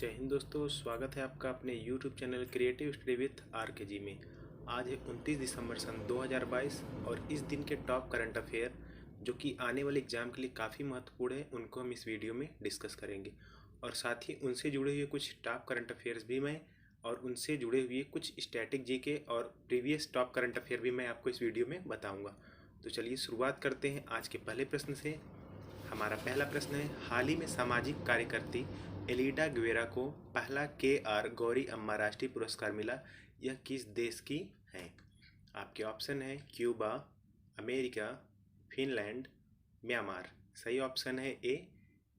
जय हिंद दोस्तों, स्वागत है आपका अपने YouTube channel creative study with RKG में। आज है 29 दिसंबर सन 2022 और इस दिन के टॉप करंट अफेयर जो कि आने वाले एग्ज़ाम के लिए काफ़ी महत्वपूर्ण है, उनको हम इस वीडियो में डिस्कस करेंगे। और साथ ही उनसे जुड़े हुए कुछ टॉप करंट अफेयर्स भी मैं और उनसे जुड़े हुए कुछ स्टैटिक जीके और प्रीवियस टॉप करंट अफेयर भी मैं आपको इस वीडियो में बताऊँगा। तो चलिए शुरुआत करते हैं आज के पहले प्रश्न से। हमारा पहला प्रश्न है, हाल ही में सामाजिक कार्यकर्ती एलिडा गुवेरा को पहला KR गौरी अम्मा राष्ट्रीय पुरस्कार मिला। यह किस देश की है? आपके ऑप्शन है क्यूबा, अमेरिका, फिनलैंड, म्यांमार। सही ऑप्शन है ए,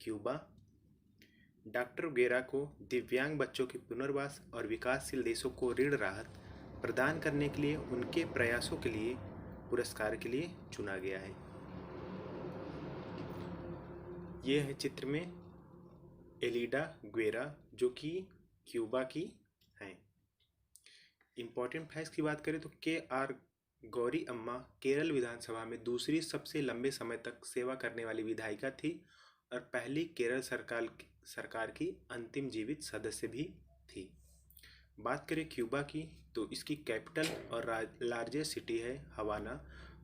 क्यूबा। डॉक्टर गुवेरा को दिव्यांग बच्चों के पुनर्वास और विकासशील देशों को ऋण राहत प्रदान करने के लिए उनके प्रयासों के लिए पुरस्कार के लिए चुना गया है। ये है चित्र में एलिडा गुवेरा जो कि क्यूबा की हैं। इम्पॉर्टेंट फैक्ट्स की बात करें तो KR गौरी अम्मा केरल विधानसभा में दूसरी सबसे लंबे समय तक सेवा करने वाली विधायिका थी और पहली केरल सरकार की अंतिम जीवित सदस्य भी थी। बात करें क्यूबा की तो इसकी कैपिटल और लार्जेस्ट सिटी है हवाना।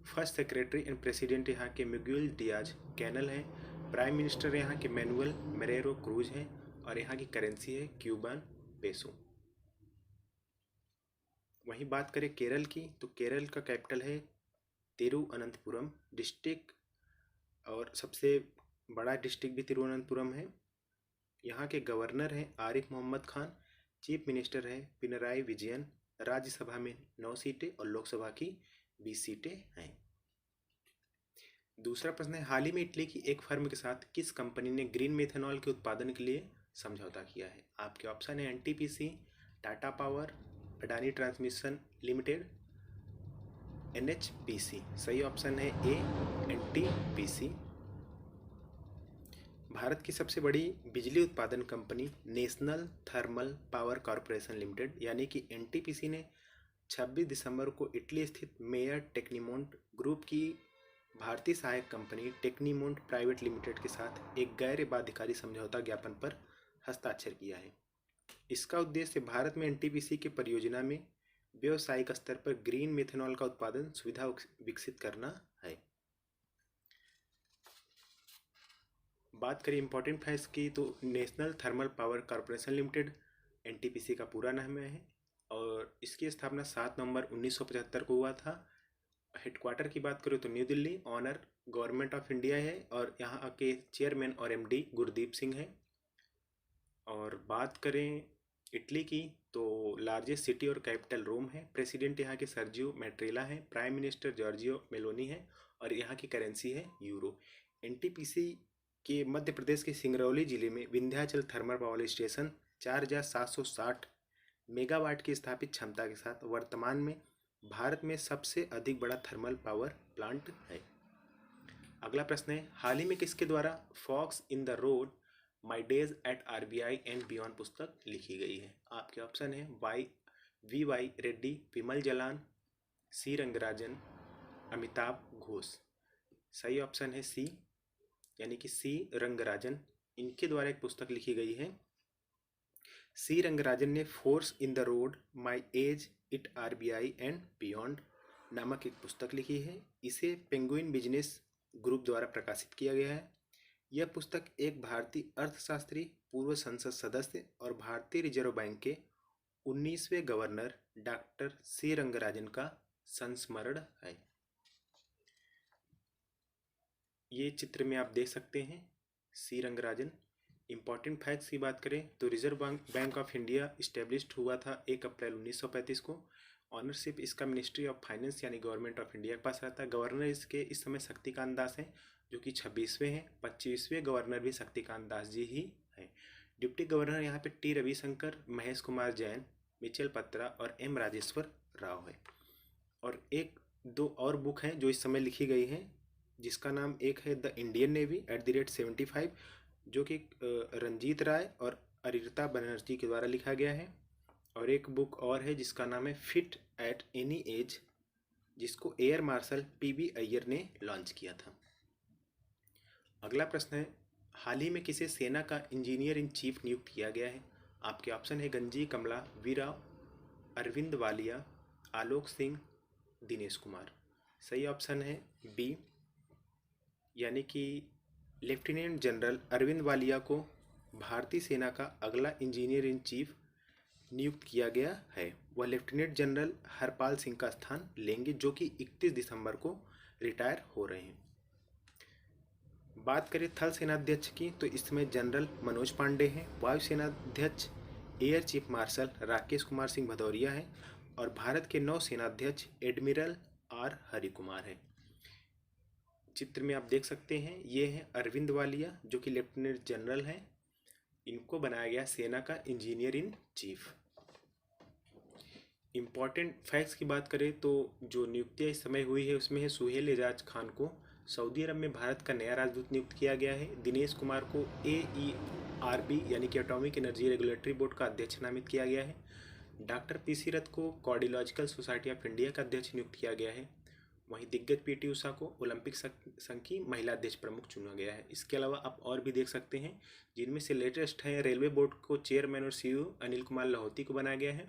फर्स्ट सेक्रेटरी एंड प्रेसिडेंट यहाँ के मिगुएल डियाज कैनल हैं। प्राइम मिनिस्टर यहाँ के मैनुअल मोरेरो क्रूज हैं और यहाँ की करेंसी है क्यूबन पेसो। वहीं बात करें केरल की तो केरल का कैपिटल है तिरुवनंतपुरम डिस्ट्रिक्ट और सबसे बड़ा डिस्ट्रिक्ट भी तिरुवनंतपुरम है। यहाँ के गवर्नर हैं आरिफ मोहम्मद खान। चीफ मिनिस्टर है पिनराई विजयन। राज्यसभा में 9 सीटें और लोकसभा की 20 सीटें हैं। दूसरा प्रश्न है, हाल ही में इटली की एक फर्म के साथ किस कंपनी ने ग्रीन मेथनॉल के उत्पादन के लिए समझौता किया है? आपके ऑप्शन है NTPC, Tata power, Adani transmission limited, NHPC। सही ऑप्शन है ए, NTPC। भारत की सबसे बड़ी बिजली उत्पादन company national thermal power corporation limited यानी कि NTPC ने 26 दिसंबर को इटली स्थित मेयर टेक्नीमोंट ग्रुप की भारतीय सहायक कंपनी टेक्नीमोंट प्राइवेट लिमिटेड के साथ एक गैर बाध्यकारी समझौता ज्ञापन पर हस्ताक्षर किया है। इसका उद्देश्य भारत में NTPC की परियोजना में व्यावसायिक स्तर पर ग्रीन मेथनॉल का उत्पादन सुविधा विकसित करना है। बात करें इंपॉर्टेंट फैक्ट्स की तो national thermal power corporation limited NTPC का पूरा नाम है और इसकी स्थापना 7 नवंबर 1975 को हुआ था। हेडक्वार्टर की बात करें तो New Delhi, owner government of India है और यहाँ के चेयरमैन और MD गुरदीप सिंह है। और बात करें इटली की तो लार्जेस्ट सिटी और कैपिटल रोम है। प्रेसिडेंट यहाँ के सर्जियो मैट्रेला है। प्राइम मिनिस्टर जॉर्जियो मेलोनी है और यहाँ की करेंसी है यूरो। NTPC के मध्य प्रदेश के सिंगरौली जिले में Vindhyachal thermal power station 4760 megawatt की स्थापित क्षमता के साथ वर्तमान में भारत में सबसे अधिक बड़ा थर्मल पावर प्लांट है। अगला प्रश्न है, हाल ही में किसके द्वारा forks in the road my days at RBI and beyond पुस्तक लिखी गई है? आपके ऑप्शन है VY रेड्डी, विमल जलान, C रंगराजन, अमिताभ घोष। सही ऑप्शन है C यानी कि C रंगराजन। इनके द्वारा एक पुस्तक लिखी गई है। C रंगराजन ने force in the road my age it RBI and beyond नामक एक पुस्तक लिखी है। इसे पेंगुइन बिजनेस ग्रुप द्वारा प्रकाशित किया गया है। यह पुस्तक एक भारतीय अर्थशास्त्री, पूर्व संसद सदस्य और भारतीय रिजर्व बैंक के 19वें गवर्नर डॉक्टर C रंगराजन का संस्मरण है। ये चित्र में आप देख सकते हैं C रंगराजन। इम्पॉर्टेंट फैक्ट्स की बात करें तो reserve bank of India established हुआ था 1 अप्रैल 1935 को। ऑनरशिप इसका मिनिस्ट्री ऑफ फाइनेंस यानी गवर्नमेंट ऑफ इंडिया के पास रहता है। गवर्नर इसके इस समय शक्तिकांत दास हैं जो कि 26वें हैं। 25वें गवर्नर भी शक्तिकांत दास जी ही हैं। डिप्टी गवर्नर यहाँ पे T रविशंकर, महेश कुमार जैन, मिचेल पत्रा और M राजेश्वर राव है। और एक दो और बुक हैं जो इस समय लिखी गई हैं जिसका नाम एक है द इंडियन नेवी @75 जो कि रंजीत राय और अरिता बनर्जी के द्वारा लिखा गया है। और एक बुक और है जिसका नाम है फिट एट एनी एज जिसको एयर मार्शल PB अय्यर ने लॉन्च किया था। अगला प्रश्न है, हाल ही में किसे सेना का इंजीनियर इन चीफ नियुक्त किया गया है? आपके ऑप्शन है गंजी कमला वीराव, अरविंद वालिया, आलोक सिंह, दिनेश कुमार। सही ऑप्शन है बी, यानी कि लेफ्टिनेंट जनरल अरविंद वालिया को भारतीय सेना का अगला इंजीनियर इन चीफ नियुक्त किया गया है। वह लेफ्टिनेंट जनरल हरपाल सिंह का स्थान लेंगे, जो कि 31 दिसंबर को रिटायर हो रहे हैं। बात करें थल सेनाध्यक्ष की, तो इसमें जनरल मनोज पांडे हैं। वायु सेनाध्यक्ष air chief marshal Rakesh Kumar Singh Bhadauria हैं। और भारत के नौ सेनाध्यक्ष एडमिरल आर हरि कुमार हैं। चित्र में आप देख सकते हैं, ये हैं अरविंद वालिया जो कि लेफ्टिनेंट जनरल हैं। इनको बनाया गया सेना का engineer in chief. Important facts की बात करें तो जो नियुक्तियाँ इस समय हुई है उसमें है सुहेल एजाज खान को सऊदी अरब में भारत का नया राजदूत नियुक्त किया गया है। दिनेश कुमार को AERB यानी कि एटॉमिक एनर्जी रेगुलेटरी बोर्ड का अध्यक्ष नामित किया गया है। डॉक्टर PC रथ को कार्डियोलॉजिकल सोसाइटी ऑफ इंडिया का अध्यक्ष नियुक्त किया गया है। वहीं दिग्गज PT उषा को ओलंपिक संघ की महिला अध्यक्ष प्रमुख चुना गया है। इसके अलावा आप और भी देख सकते हैं, जिनमें से लेटेस्ट है रेलवे बोर्ड को चेयरमैन और CEO अनिल कुमार लाहौती को बनाया गया है।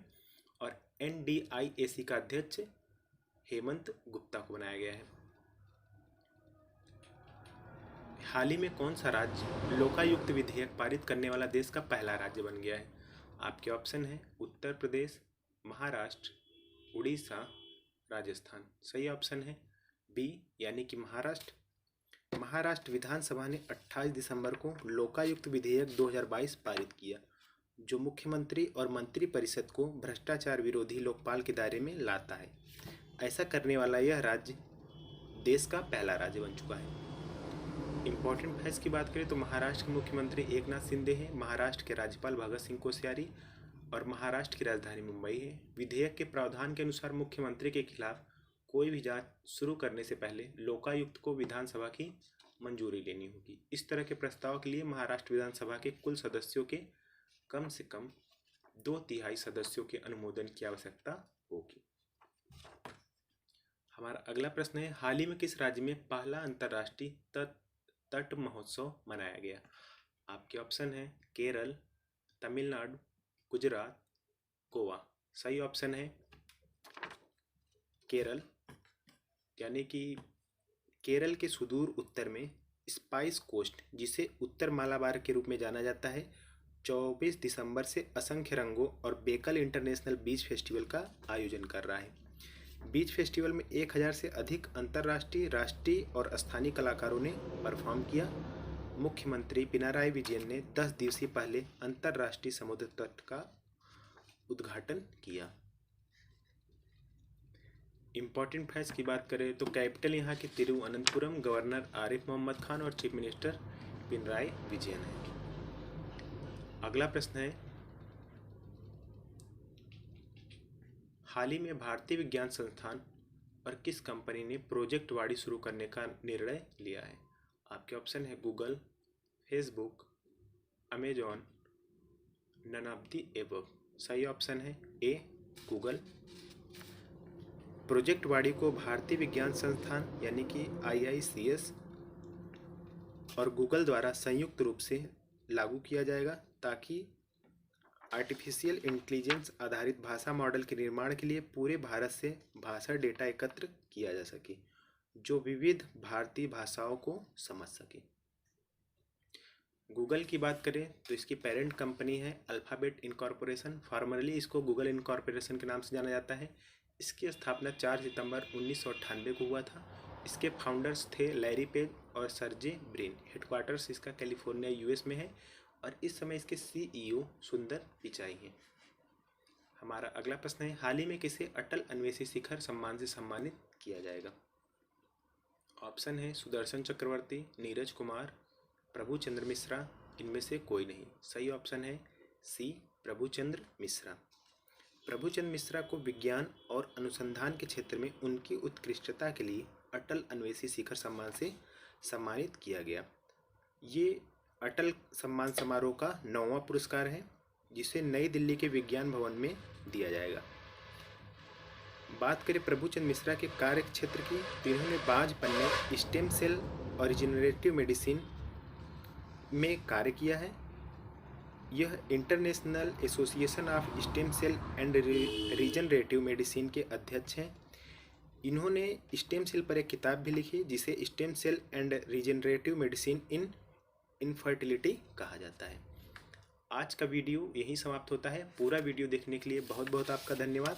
और NDIAC का अध्यक्ष हेमंत गुप्ता को बनाया गया है। हाल ही में कौन सा राज्य लोकायुक्त विधेयक पारित करने वाला देश का पहला राज्य बन गया है? आपके ऑप्शन है उत्तर प्रदेश, महाराष्ट्र, उड़ीसा, राजस्थान। सही ऑप्शन है बी, यानी कि महाराष्ट्र। महाराष्ट्र विधानसभा ने 28 दिसंबर को लोकायुक्त विधेयक 2022 पारित किया, जो मुख्यमंत्री और मंत्रिपरिषद को भ्रष्टाचार विरोधी लोकपाल के दायरे में लाता है। ऐसा करने वाला यह राज्य देश का पहला राज्य बन चुका है। इम्पॉर्टेंट फैक्ट्स की बात करें तो महाराष्ट्र के मुख्यमंत्री एकनाथ शिंदे हैं, महाराष्ट्र के राज्यपाल भगत सिंह कोश्यारी और महाराष्ट्र की राजधानी मुंबई है। विधेयक के प्रावधान के अनुसार मुख्यमंत्री के खिलाफ कोई भी जांच शुरू करने से पहले लोकायुक्त को विधानसभा की मंजूरी लेनी होगी। इस तरह के प्रस्ताव के लिए महाराष्ट्र विधानसभा के कुल सदस्यों के कम से कम 2/3 सदस्यों के अनुमोदन की आवश्यकता होगी। हमारा अगला प्रश्न है, हाल ही में किस राज्य में पहला अंतर्राष्ट्रीय तट महोत्सव मनाया गया? आपके ऑप्शन है केरल, तमिलनाडु, गुजरात, गोवा। सही ऑप्शन है केरल, यानी कि केरल के सुदूर उत्तर में स्पाइस कोस्ट, जिसे उत्तर मालाबार के रूप में जाना जाता है, 24 दिसंबर से असंख्य रंगों और बेकल इंटरनेशनल बीच फेस्टिवल का आयोजन कर रहा है। बीच फेस्टिवल में 1000 से अधिक अंतर्राष्ट्रीय, राष्ट्रीय और स्थानीय कलाकारों ने परफॉर्म किया। मुख्यमंत्री पिनाराई विजयन ने 10 दिवसीय पहले अंतर्राष्ट्रीय समुद्र तट का उद्घाटन किया। इम्पॉर्टेंट फैक्ट्स की बात करें तो कैपिटल यहाँ के तिरुवनंतपुरम, गवर्नर आरिफ मोहम्मद खान और चीफ मिनिस्टर पिनराई विजयन है। अगला प्रश्न है, हाल ही में भारतीय विज्ञान संस्थान और किस कंपनी ने प्रोजेक्ट वाड़ी शुरू करने का निर्णय लिया है? आपके ऑप्शन है Google, Facebook, Amazon, none of the above. सही ऑप्शन है ए, गूगल। प्रोजेक्ट वाड़ी को भारतीय विज्ञान संस्थान यानी कि IICS और गूगल द्वारा संयुक्त रूप से लागू किया जाएगा, ताकि आर्टिफिशियल इंटेलिजेंस आधारित भाषा मॉडल के निर्माण के लिए पूरे भारत से भाषा डेटा एकत्र किया जा सके, जो विविध भारतीय भाषाओं को समझ सके। गूगल की बात करें तो इसकी पेरेंट कंपनी है अल्फ़ाबेट इनकॉर्पोरेशन, फॉर्मरली इसको गूगल इनकॉर्पोरेशन के नाम से जाना जाता है। इसकी स्थापना 4 सितंबर 1998 को हुआ था। इसके फाउंडर्स थे लैरी पेज और सर्जे ब्रिन। हेडक्वार्टर्स इसका कैलिफोर्निया US में है और इस समय इसके CEO सुंदर पिचाई हैं। हमारा अगला प्रश्न है, हाल ही में किसे अटल अन्वेषी शिखर सम्मान से सम्मानित किया जाएगा? ऑप्शन है सुदर्शन चक्रवर्ती, नीरज कुमार, प्रभुचंद्र मिश्रा, इनमें से कोई नहीं। सही ऑप्शन है सी, प्रभुचंद्र मिश्रा। प्रभुचंद्र मिश्रा को विज्ञान और अनुसंधान के क्षेत्र में उनकी उत्कृष्टता के लिए अटल अन्वेषी शिखर सम्मान से सम्मानित किया गया। ये अटल सम्मान समारोह का 9वां पुरस्कार है, जिसे नई दिल्ली के विज्ञान भवन में दिया जाएगा। बात करें प्रभुचंद्र मिश्रा के कार्य क्षेत्र की, तो इन्होंने बाज पन्ने, स्टेम सेल और रिजेनरेटिव मेडिसिन में कार्य किया है। यह international association of stem cell and regenerative medicine के अध्यक्ष हैं। इन्होंने स्टेम सेल पर एक किताब भी लिखी जिसे stem cell and regenerative medicine in infertility कहा जाता है। आज का वीडियो यहीं समाप्त होता है। पूरा वीडियो देखने के लिए बहुत बहुत आपका धन्यवाद।